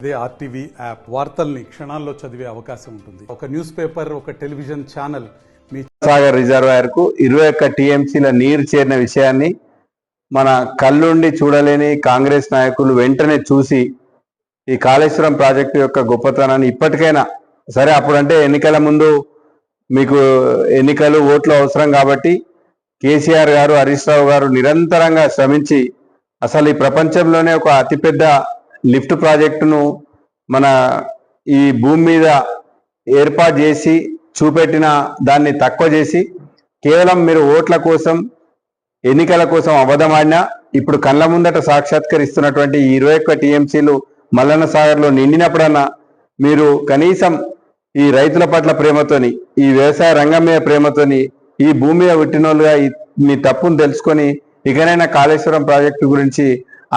అదే RTV app వార్తల్ని క్షణాల్లో చదివే అవకాశం ఉంటుంది. ఒక న్యూస్ పేపర్, ఒక టెలివిజన్ ఛానల్ మీ సాగర్ రిజర్వాయర్ కు 21 టీఎంసీల నీరు చేరిన విషయాన్ని మన కళ్ళుండి చూడలేని కాంగ్రెస్ నాయకులు వెంటనే చూసి ఈ కాళేశ్వరం ప్రాజెక్టు యొక్క గొప్పతనాన్ని ఇప్పటికైనా సరే, అప్పుడంటే ఎన్నికల ముందు మీకు ఎన్నికలు ఓట్లు అవసరం కాబట్టి కేసీఆర్ గారు, హరీష్ రావు గారు నిరంతరంగా శ్రమించి అసలు ఈ ప్రపంచంలోనే ఒక అతిపెద్ద లిఫ్ట్ ప్రాజెక్టును మన ఈ భూమి మీద ఏర్పాటు చేసి చూపెట్టిన దాన్ని తక్కువ చేసి కేవలం మీరు ఓట్ల కోసం, ఎన్నికల కోసం అబద్ధమాడినా ఇప్పుడు కళ్ళ ముందట సాక్షాత్కరిస్తున్నటువంటి 21 టీఎంసీలు మల్లన్న సాగర్లో నిండినప్పుడన్నా మీరు కనీసం ఈ రైతుల పట్ల ప్రేమతోని, ఈ వ్యవసాయ రంగం మీద ప్రేమతోని, ఈ భూమి మీద పుట్టినోళ్ళుగా మీ తప్పును తెలుసుకొని ఇకనైనా కాళేశ్వరం ప్రాజెక్టు గురించి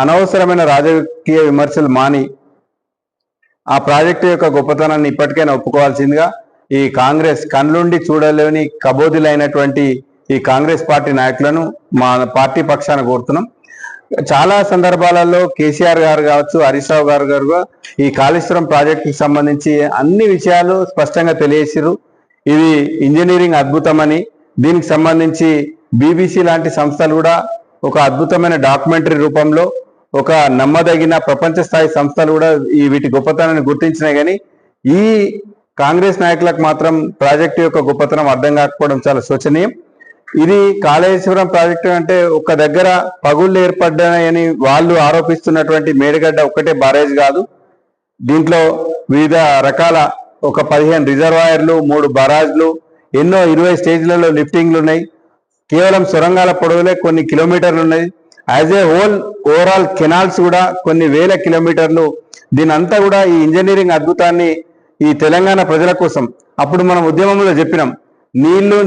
అనవసరమైన రాజకీయ విమర్శలు మాని ఆ ప్రాజెక్టు యొక్క గొప్పతనాన్ని ఇప్పటికైనా ఒప్పుకోవాల్సిందిగా ఈ కాంగ్రెస్ కళ్ళుండి చూడలేని కబోదులైనటువంటి ఈ కాంగ్రెస్ పార్టీ నాయకులను మా పార్టీ పక్షాన కోరుతున్నాం. చాలా సందర్భాలలో కేసీఆర్ గారు కావచ్చు, హరీష్ రావు గారు ఈ కాళేశ్వరం ప్రాజెక్టుకి సంబంధించి అన్ని విషయాలు స్పష్టంగా తెలియజేసారు. ఇది ఇంజనీరింగ్ అద్భుతమని, దీనికి సంబంధించి బీబీసీ లాంటి సంస్థలు కూడా ఒక అద్భుతమైన డాక్యుమెంటరీ రూపంలో ఒక నమ్మదగిన ప్రపంచ స్థాయి సంస్థలు కూడా వీటి గొప్పతనాన్ని గుర్తించినాయి. కానీ ఈ కాంగ్రెస్ నాయకులకు మాత్రం ప్రాజెక్టు యొక్క గొప్పతనం అర్థం కాకపోవడం చాలా శోచనీయం. ఇది కాళేశ్వరం ప్రాజెక్టు అంటే ఒక దగ్గర పగుళ్ళు ఏర్పడ్డాయని వాళ్ళు ఆరోపిస్తున్నటువంటి మేడిగడ్డ ఒక్కటే బారేజ్ కాదు. దీంట్లో వివిధ రకాల ఒక 15 రిజర్వాయర్లు, 3 బరాజ్లు, ఎన్నో 20 స్టేజ్లలో లిఫ్టింగ్లు ఉన్నాయి. కేవలం సొరంగాల పొడవులే కొన్ని కిలోమీటర్లు ఉన్నాయి. As a whole overall canals కూడా కొన్ని వేల కిలోమీటర్లు. దీనంతా కూడా ఈ ఇంజనీరింగ్ అద్భుతాన్ని ఈ తెలంగాణ ప్రజల కోసం అప్పుడు మనం ఉద్యమంలో చెప్పినాం, నీళ్లు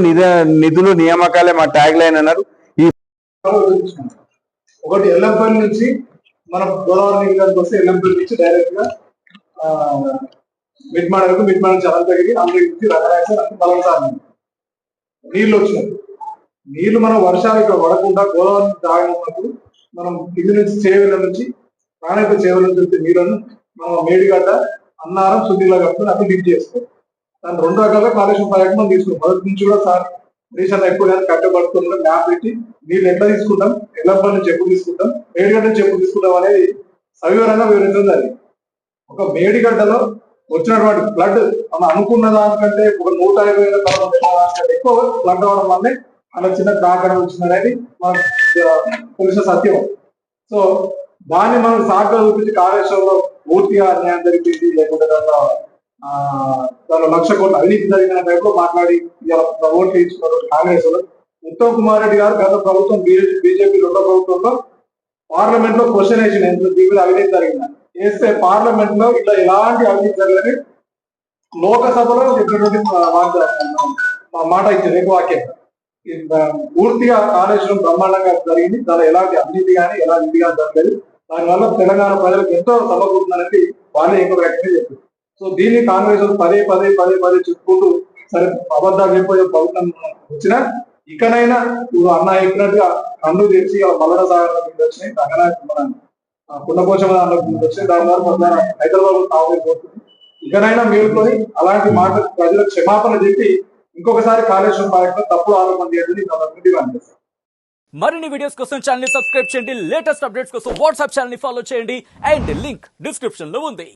నిధులు నియామకాలే మా ట్యాగ్ లైన్ అన్నారు. ఈ ఒకటి ఎల్లంపల్లి నుంచి మనం గోదావరి నీళ్ళకి వస్తే ఎల్లంపల్లి నుంచి డైరెక్ట్ గా మిడ్మాడకు, మిడ్మాడ నుంచి అనంతగిరి, అందరికి నుంచి రకరకాల నీళ్లు వచ్చినాయి. నీళ్లు మనం వర్షాలు ఇక్కడ పడకుండా గోదావరి తాగినప్పుడు మనం కింది నుంచి చేవెళ్ళ నుంచి ప్రాణిక చేవెళ్ళ నుంచి వచ్చే నీళ్ళను మనం మేడిగడ్డ, అన్నారం, సునీలా కట్టుకుని అక్కడ లిఫ్ట్ చేసుకోవాలి. దాన్ని 2 రకాలుగా కాళేశ్వరం ప్రాజెక్ట్ మనం తీసుకున్నాం. మొదటి నుంచి కూడా సార్ రీసెంట్ ఎక్కువ కట్టబడుతున్న మ్యాప్ పెట్టి నీళ్ళు ఎట్లా తీసుకుంటాం, ఎల్లప్పటి నుంచి ఎప్పుడు తీసుకుంటాం, మేడిగడ్డ నుంచి ఎప్పుడు తీసుకుంటాం అనేది సవివరంగా వివరించింది. అది ఒక మేడిగడ్డలో వచ్చినటువంటి ఫ్లడ్ మనం అనుకున్న దానికంటే ఒక 150,000 దానికంటే ఎక్కువ ఫ్లడ్ అవడం వల్లే అలా చిన్న కాకడం వచ్చిందనేది మనకు తెలిసిన సత్యం. సో దాన్ని మనం సాగ్గా చూపించి కాళేశ్వరంలో పూర్తిగా అన్యాయం జరిగింది, లేకుంటే దాంట్లో 1,00,000 కోట్ల అవినీతి జరిగిన టైంలో మాట్లాడి ఓట్లు ఇచ్చుకున్నటువంటి కాంగ్రెస్ లో ఉత్తమ్ కుమార్ రెడ్డి గారు గత ప్రభుత్వం బీజేపీ 2వ ప్రభుత్వంలో పార్లమెంట్ లో క్వశ్చన్ వేసిన దీని మీద అవినీతి జరిగిందని వేస్తే పార్లమెంట్ లో ఇట్లా ఎలాంటి అవినీతి జరగని లోకసభలో చెప్పినటువంటి మాట ఇచ్చారు. వాక్యం పూర్తిగా కాళేశ్వరం బ్రహ్మాండంగా జరిగింది, దానిలో ఎలాంటి అవినీతి కానీ ఎలాంటి ఇది కానీ జరగలేదు. దానివల్ల తెలంగాణ ప్రజలకు ఎంతో సమకూరుతుందనేది వాళ్ళే ఎక్కువ వ్యక్తంగా చెప్పారు. సో దీన్ని కాంగ్రెస్ పదే చెప్పుకుంటూ సరే అబద్ధాలు చెప్పే ప్రభుత్వం వచ్చినా ఇకనైనా అన్న చెప్పినట్టుగా కన్ను తెరిచి మల్లన సాగర్ వచ్చినాయి, మన కుండపోచమ వచ్చినాయి, దాని ద్వారా హైదరాబాద్ తాగలేకపోతుంది. ఇకనైనా మేలుకొని అలాంటి మాట ప్రజలకు క్షమాపణ చెప్పి ఇంకొకసారి కాళేశ్వరం ప్రాజెక్టు తప్పుడు ఆరోపణ చేయడం డిమాండ్ చేస్తారు. మరిన్ని వీడియోస్ కోసం ఛానల్ ని సబ్స్క్రైబ్ చేయండి, లేటెస్ట్ అప్డేట్స్ కోసం వాట్సాప్ ఛానల్ ని ఫాలో చేయండి అండ్ లింక్ డిస్క్రిప్షన్ లో ఉంది.